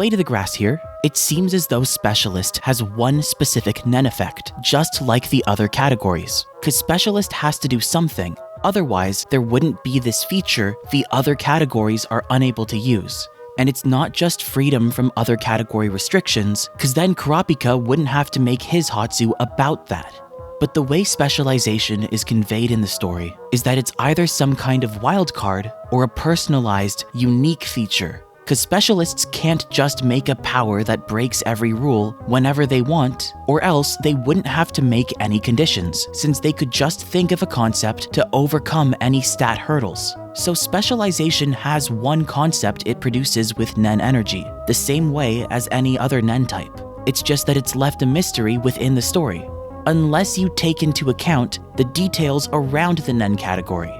Blade of the Grass here. It seems as though Specialist has one specific Nen effect, just like the other categories, because Specialist has to do something. Otherwise, there wouldn't be this feature the other categories are unable to use. And it's not just freedom from other category restrictions, because then Kurapika wouldn't have to make his Hatsu about that. But the way specialization is conveyed in the story is that it's either some kind of wildcard or a personalized, unique feature. Because specialists can't just make a power that breaks every rule whenever they want, or else they wouldn't have to make any conditions, since they could just think of a concept to overcome any stat hurdles. So specialization has one concept it produces with Nen energy, the same way as any other Nen type. It's just that it's left a mystery within the story, unless you take into account the details around the Nen category.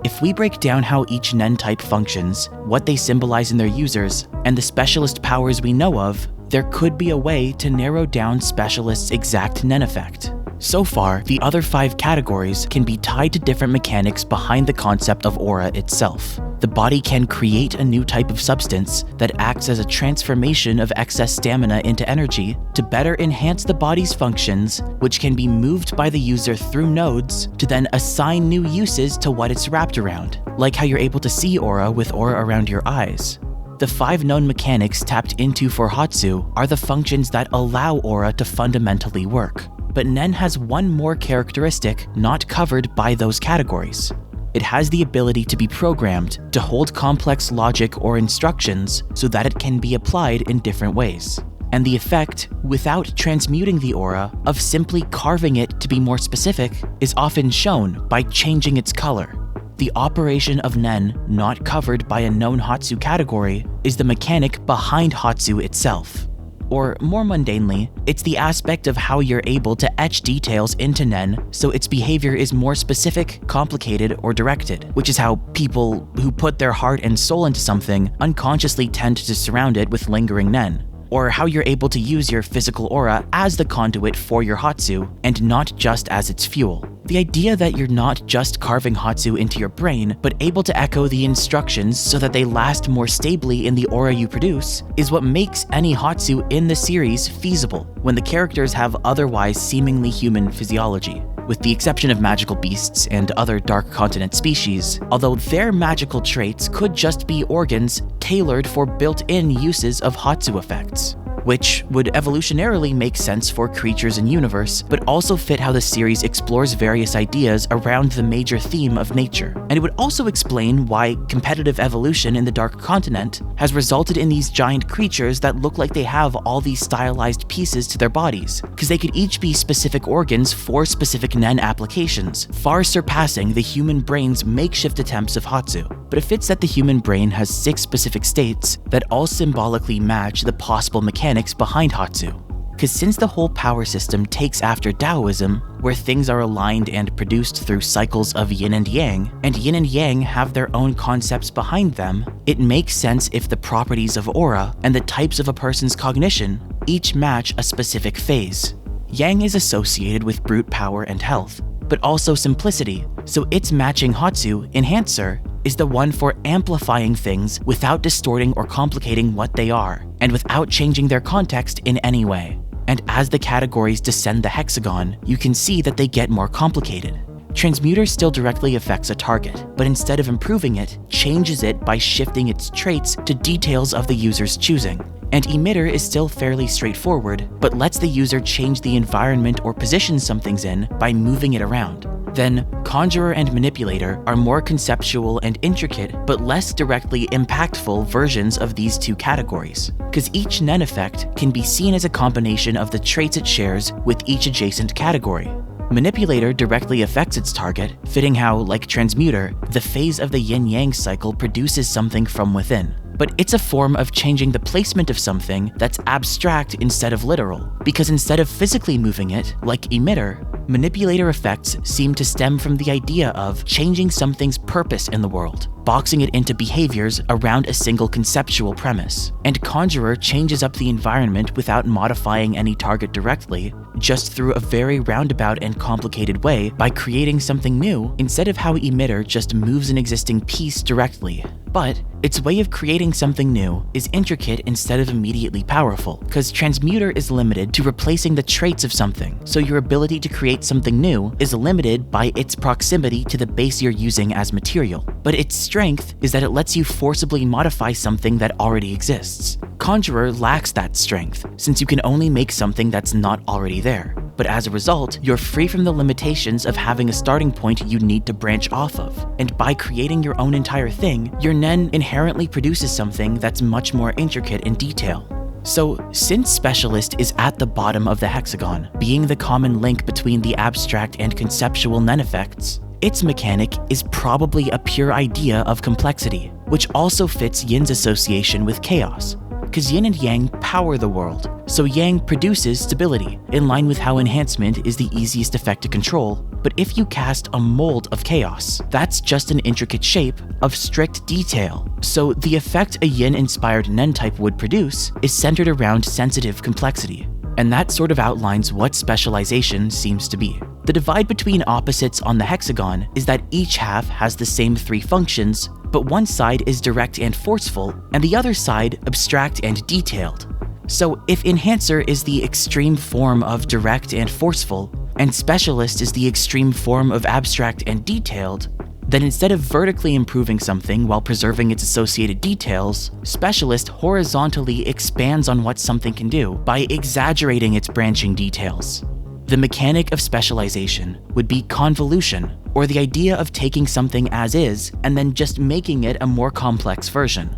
If we break down how each Nen type functions, what they symbolize in their users, and the specialist powers we know of, there could be a way to narrow down Specialist's exact Nen effect. So far, the other 5 categories can be tied to different mechanics behind the concept of aura itself. The body can create a new type of substance that acts as a transformation of excess stamina into energy to better enhance the body's functions, which can be moved by the user through nodes to then assign new uses to what it's wrapped around, like how you're able to see aura with aura around your eyes. The 5 known mechanics tapped into for Hatsu are the functions that allow aura to fundamentally work. But Nen has one more characteristic not covered by those categories. It has the ability to be programmed to hold complex logic or instructions so that it can be applied in different ways. And the effect, without transmuting the aura, of simply carving it to be more specific, is often shown by changing its color. The operation of Nen, not covered by a known Hatsu category, is the mechanic behind Hatsu itself. Or more mundanely, it's the aspect of how you're able to etch details into Nen so its behavior is more specific, complicated, or directed, which is how people who put their heart and soul into something unconsciously tend to surround it with lingering Nen. Or how you're able to use your physical aura as the conduit for your Hatsu, and not just as its fuel. The idea that you're not just carving Hatsu into your brain, but able to echo the instructions so that they last more stably in the aura you produce, is what makes any Hatsu in the series feasible, when the characters have otherwise seemingly human physiology. With the exception of magical beasts and other Dark Continent species, although their magical traits could just be organs tailored for built-in uses of Hatsu effects, which would evolutionarily make sense for creatures in universe, but also fit how the series explores various ideas around the major theme of nature. And it would also explain why competitive evolution in the Dark Continent has resulted in these giant creatures that look like they have all these stylized pieces to their bodies, because they could each be specific organs for specific Nen applications, far surpassing the human brain's makeshift attempts of Hatsu. But it fits that the human brain has 6 specific states that all symbolically match the possible mechanics behind Hatsu. Because since the whole power system takes after Taoism, where things are aligned and produced through cycles of yin and yang have their own concepts behind them, it makes sense if the properties of aura and the types of a person's cognition each match a specific phase. Yang is associated with brute power and health, but also simplicity, so its matching Hatsu, Enhancer, is the one for amplifying things without distorting or complicating what they are, and without changing their context in any way. And as the categories descend the hexagon, you can see that they get more complicated. Transmuter still directly affects a target, but instead of improving it, changes it by shifting its traits to details of the user's choosing. And Emitter is still fairly straightforward, but lets the user change the environment or position something's in by moving it around. Then, Conjurer and Manipulator are more conceptual and intricate, but less directly impactful versions of these 2 categories, because each Nen effect can be seen as a combination of the traits it shares with each adjacent category. Manipulator directly affects its target, fitting how, like Transmuter, the phase of the yin-yang cycle produces something from within. But it's a form of changing the placement of something that's abstract instead of literal, because instead of physically moving it, like Emitter, Manipulator effects seem to stem from the idea of changing something's purpose in the world. boxing it into behaviors around a single conceptual premise. And Conjurer changes up the environment without modifying any target directly, just through a very roundabout and complicated way by creating something new instead of how Emitter just moves an existing piece directly. But its way of creating something new is intricate instead of immediately powerful, because Transmuter is limited to replacing the traits of something, so your ability to create something new is limited by its proximity to the base you're using as material. But its strength is that it lets you forcibly modify something that already exists. Conjurer lacks that strength, since you can only make something that's not already there. But as a result, you're free from the limitations of having a starting point you need to branch off of. And by creating your own entire thing, your Nen inherently produces something that's much more intricate in detail. So, since Specialist is at the bottom of the hexagon, being the common link between the abstract and conceptual Nen effects, its mechanic is probably a pure idea of complexity, which also fits Yin's association with chaos, because Yin and Yang power the world, so Yang produces stability, in line with how enhancement is the easiest effect to control. But if you cast a mold of chaos, that's just an intricate shape of strict detail. So the effect a Yin-inspired Nen type would produce is centered around sensitive complexity. And that sort of outlines what specialization seems to be. The divide between opposites on the hexagon is that each half has the same three functions, but one side is direct and forceful, and the other side abstract and detailed. So if Enhancer is the extreme form of direct and forceful, and Specialist is the extreme form of abstract and detailed, then instead of vertically improving something while preserving its associated details, Specialist horizontally expands on what something can do by exaggerating its branching details. The mechanic of specialization would be convolution, or the idea of taking something as is and then just making it a more complex version.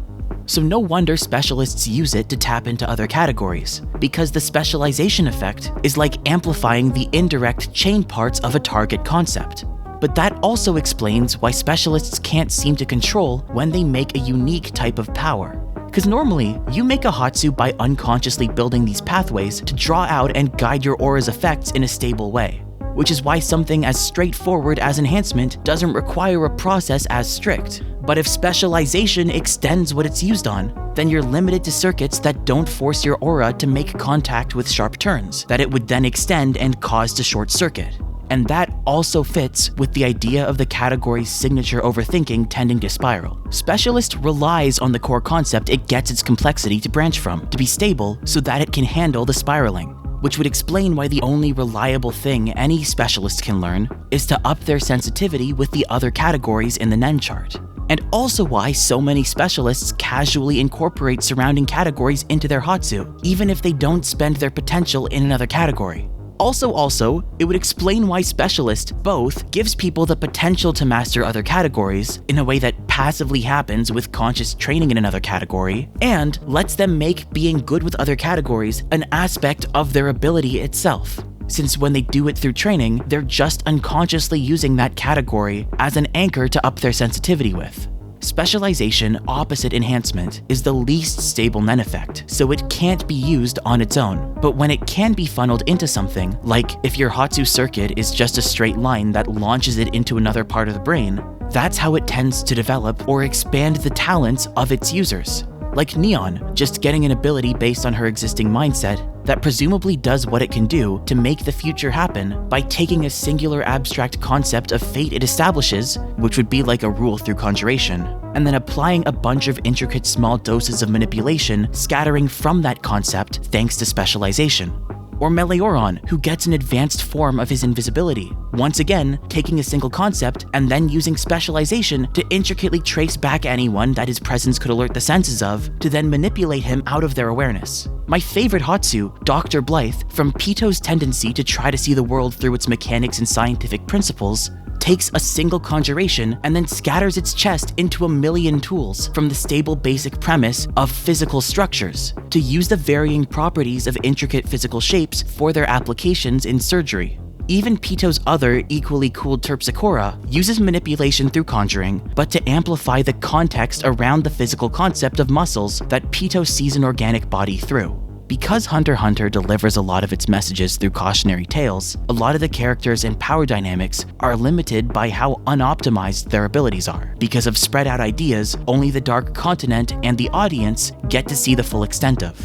So no wonder specialists use it to tap into other categories, because the specialization effect is like amplifying the indirect chain parts of a target concept. But that also explains why specialists can't seem to control when they make a unique type of power. Because normally, you make a Hatsu by unconsciously building these pathways to draw out and guide your aura's effects in a stable way, which is why something as straightforward as enhancement doesn't require a process as strict. But if specialization extends what it's used on, then you're limited to circuits that don't force your aura to make contact with sharp turns, that it would then extend and cause to short circuit. And that also fits with the idea of the category's signature overthinking tending to spiral. Specialist relies on the core concept it gets its complexity to branch from, to be stable so that it can handle the spiraling, which would explain why the only reliable thing any specialist can learn is to up their sensitivity with the other categories in the Nen chart. And also why so many specialists casually incorporate surrounding categories into their Hatsu, even if they don't spend their potential in another category. Also, it would explain why Specialist both gives people the potential to master other categories in a way that passively happens with conscious training in another category, and lets them make being good with other categories an aspect of their ability itself. Since when they do it through training, they're just unconsciously using that category as an anchor to up their sensitivity with. Specialization opposite enhancement is the least stable Nen effect, so it can't be used on its own. But when it can be funneled into something, like if your Hatsu circuit is just a straight line that launches it into another part of the brain, that's how it tends to develop or expand the talents of its users. Like Neon, just getting an ability based on her existing mindset that presumably does what it can do to make the future happen by taking a singular abstract concept of fate it establishes, which would be like a rule through Conjuration, and then applying a bunch of intricate small doses of manipulation scattering from that concept thanks to specialization. Or Meleoron, who gets an advanced form of his invisibility, once again taking a single concept and then using specialization to intricately trace back anyone that his presence could alert the senses of, to then manipulate him out of their awareness. My favorite Hatsu, Dr. Blythe, from Pito's tendency to try to see the world through its mechanics and scientific principles, takes a single conjuration and then scatters its chest into a million tools from the stable basic premise of physical structures to use the varying properties of intricate physical shapes for their applications in surgery. Even Pito's other equally cool Terpsichora uses manipulation through conjuring, but to amplify the context around the physical concept of muscles that Pito sees an organic body through. Because Hunter x Hunter delivers a lot of its messages through cautionary tales, a lot of the characters and power dynamics are limited by how unoptimized their abilities are. Because of spread out ideas, only the Dark Continent and the audience get to see the full extent of.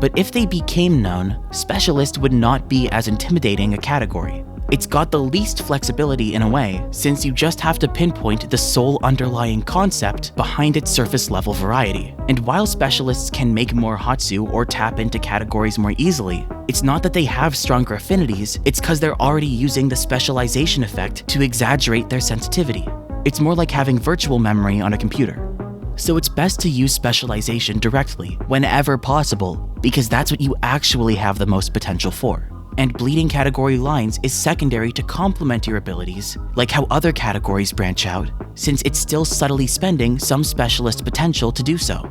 But if they became known, Specialist would not be as intimidating a category. It's got the least flexibility in a way, since you just have to pinpoint the sole underlying concept behind its surface level variety. And while Specialists can make more Hatsu or tap into categories more easily, it's not that they have stronger affinities, it's because they're already using the specialization effect to exaggerate their sensitivity. It's more like having virtual memory on a computer. So it's best to use specialization directly, whenever possible, because that's what you actually have the most potential for. And bleeding category lines is secondary to complement your abilities, like how other categories branch out, since it's still subtly spending some specialist potential to do so.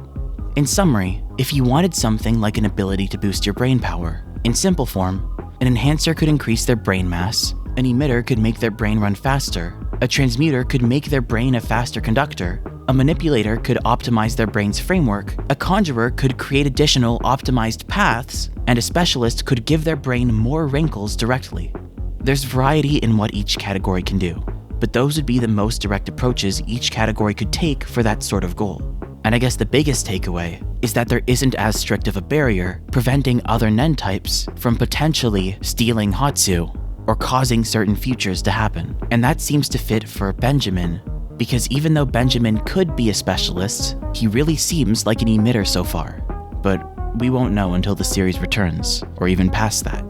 In summary, if you wanted something like an ability to boost your brain power, in simple form, an enhancer could increase their brain mass, an emitter could make their brain run faster, a transmuter could make their brain a faster conductor, a manipulator could optimize their brain's framework, a conjurer could create additional optimized paths, and a specialist could give their brain more wrinkles directly. There's variety in what each category can do, but those would be the most direct approaches each category could take for that sort of goal. And I guess the biggest takeaway is that there isn't as strict of a barrier preventing other Nen types from potentially stealing Hatsu or causing certain futures to happen. And that seems to fit for Benjamin, because even though Benjamin could be a specialist, he really seems like an emitter so far. But we won't know until the series returns, or even past that.